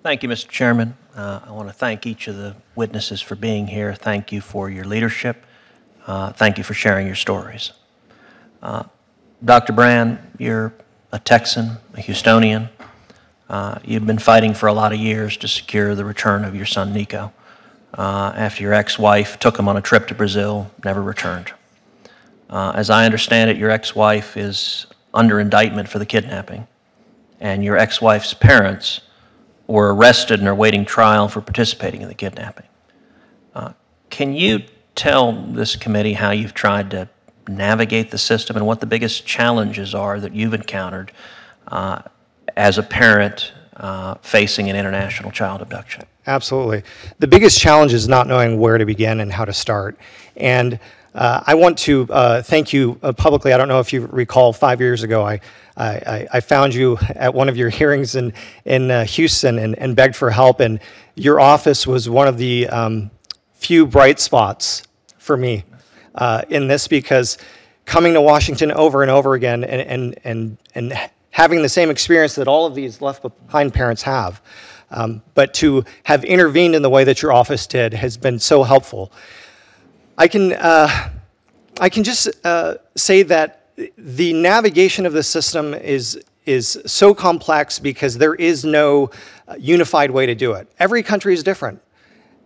Thank you, Mr. Chairman. I want to thank each of the witnesses for being here. Thank you for your leadership. Thank you for sharing your stories. Dr. Brand, you're a Texan, a Houstonian. You've been fighting for a lot of years to secure the return of your son, Nico, after your ex-wife took him on a trip to Brazil, never returned. As I understand it, your ex-wife is under indictment for the kidnapping, and your ex-wife's parents were arrested and are waiting trial for participating in the kidnapping. Can you tell this committee how you've tried to navigate the system and what the biggest challenges are that you've encountered as a parent facing an international child abduction? Absolutely. The biggest challenge is not knowing where to begin and how to start. And I want to thank you publicly. I don't know if you recall, 5 years ago, I found you at one of your hearings in Houston and begged for help. And your office was one of the few bright spots for me in this, because coming to Washington over and over again and having the same experience that all of these left behind parents have, but to have intervened in the way that your office did has been so helpful. I can just say that the navigation of the system is so complex because there is no unified way to do it. Every country is different.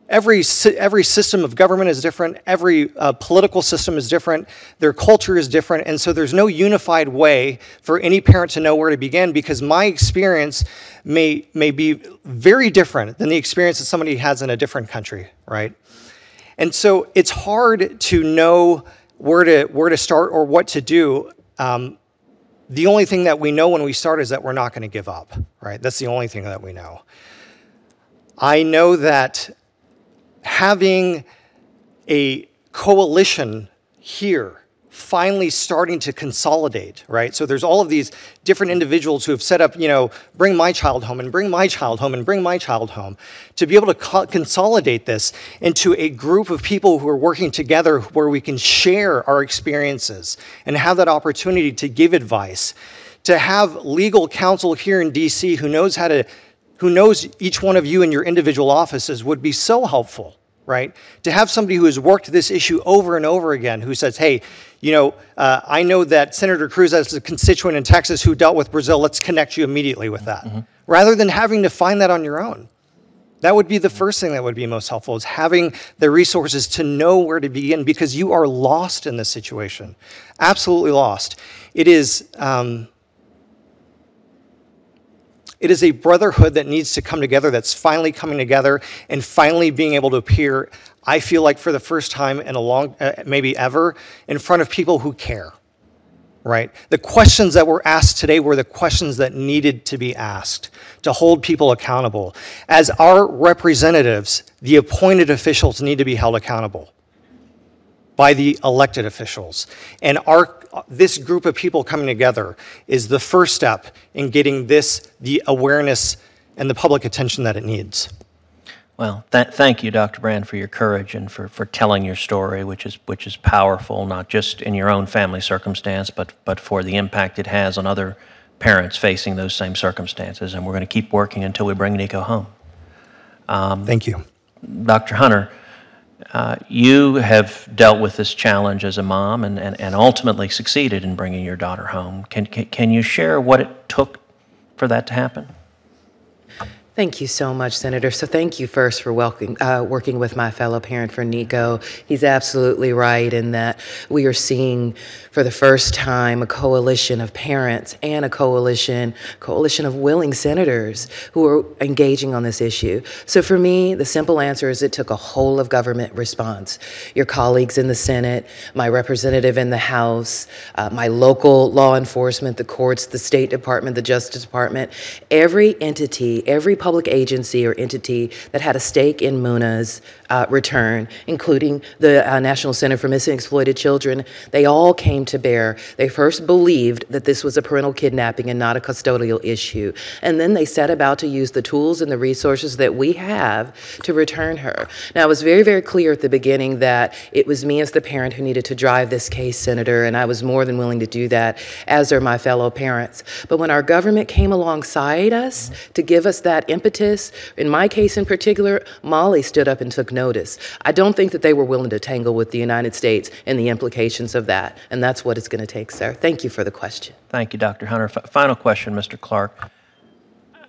Every system of government is different. Every political system is different. Their culture is different. And so there's no unified way for any parent to know where to begin, because my experience may be very different than the experience that somebody has in a different country, right? And so it's hard to know where to start or what to do. The only thing that we know when we start is that we're not going to give up, right? That's the only thing that we know. I know that having a coalition here finally starting to consolidate, right? So there's all of these different individuals who have set up, bring my child home and bring my child home and bring my child home, to be able to consolidate this into a group of people who are working together where we can share our experiences and have that opportunity to give advice, to have legal counsel here in DC who knows each one of you in your individual offices would be so helpful, right? To have somebody who has worked this issue over and over again, who says, hey, I know that Senator Cruz has a constituent in Texas who dealt with Brazil. Let's connect you immediately with that. Mm-hmm. Rather than having to find that on your own. That would be the first thing that would be most helpful, is having the resources to know where to begin, because you are lost in this situation. Absolutely lost. It is a brotherhood that needs to come together, that's finally coming together and finally being able to appear, I feel like for the first time in a long, maybe ever, in front of people who care, right? The questions that were asked today were the questions that needed to be asked to hold people accountable. As our representatives, the appointed officials need to be held accountable by the elected officials. And this group of people coming together is the first step in getting the awareness and the public attention that it needs. Well, thank you, Dr. Brand, for your courage and for telling your story, which is powerful, not just in your own family circumstance, but for the impact it has on other parents facing those same circumstances. And we're going to keep working until we bring Nico home. Thank you. Dr. Hunter, you have dealt with this challenge as a mom and ultimately succeeded in bringing your daughter home. Can you share what it took for that to happen? Thank you so much, Senator. So thank you first for working with my fellow parent for Nico. He's absolutely right in that we are seeing for the first time a coalition of parents and a coalition of willing senators who are engaging on this issue. So for me, the simple answer is it took a whole of government response. Your colleagues in the Senate, my representative in the House, my local law enforcement, the courts, the State Department, the Justice Department, every entity, every public agency or entity that had a stake in Muna's return, including the National Center for Missing and Exploited Children, they all came to bear. They first believed that this was a parental kidnapping and not a custodial issue. And then they set about to use the tools and the resources that we have to return her. Now, it was very, very clear at the beginning that it was me as the parent who needed to drive this case, Senator, and I was more than willing to do that, as are my fellow parents. But when our government came alongside us to give us that impetus. In my case in particular, Mali stood up and took notice. I don't think that they were willing to tangle with the United States and the implications of that, and that's what it's going to take, sir. Thank you for the question. Thank you, Dr. Hunter. Final question, Mr. Clark.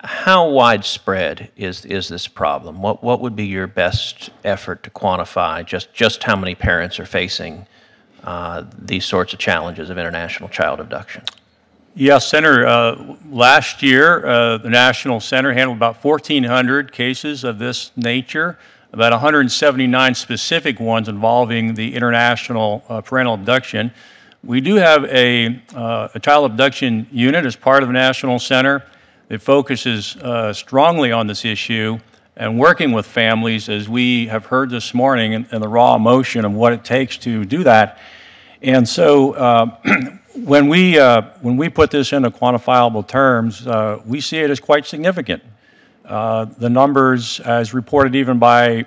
How widespread is this problem? What would be your best effort to quantify just how many parents are facing these sorts of challenges of international child abduction? Yes, Senator. Last year, the National Center handled about 1,400 cases of this nature, about 179 specific ones involving the international parental abduction. We do have a child abduction unit as part of the National Center that focuses strongly on this issue and working with families, as we have heard this morning, and the raw emotion of what it takes to do that. And so when we put this into quantifiable terms, we see it as quite significant. The numbers, as reported even by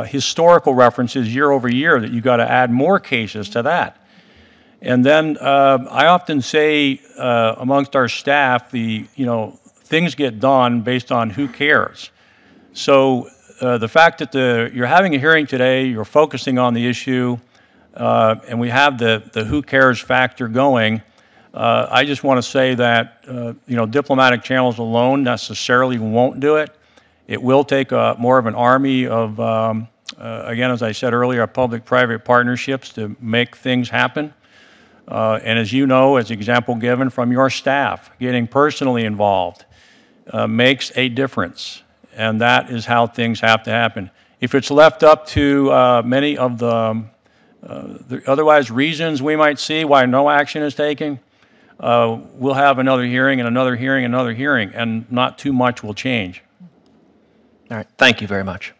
historical references year over year, that you've got to add more cases to that. And then I often say amongst our staff, things get done based on who cares. So the fact that you're having a hearing today, you're focusing on the issue, and we have the who cares factor going, I just want to say that diplomatic channels alone necessarily won't do it. It will take more of an army of, again, as I said earlier, public-private partnerships to make things happen. And as you know, as example given from your staff, getting personally involved makes a difference, and that is how things have to happen. If it's left up to many of the otherwise reasons we might see why no action is taken, we'll have another hearing and another hearing and another hearing, and not too much will change. All right. Thank you very much.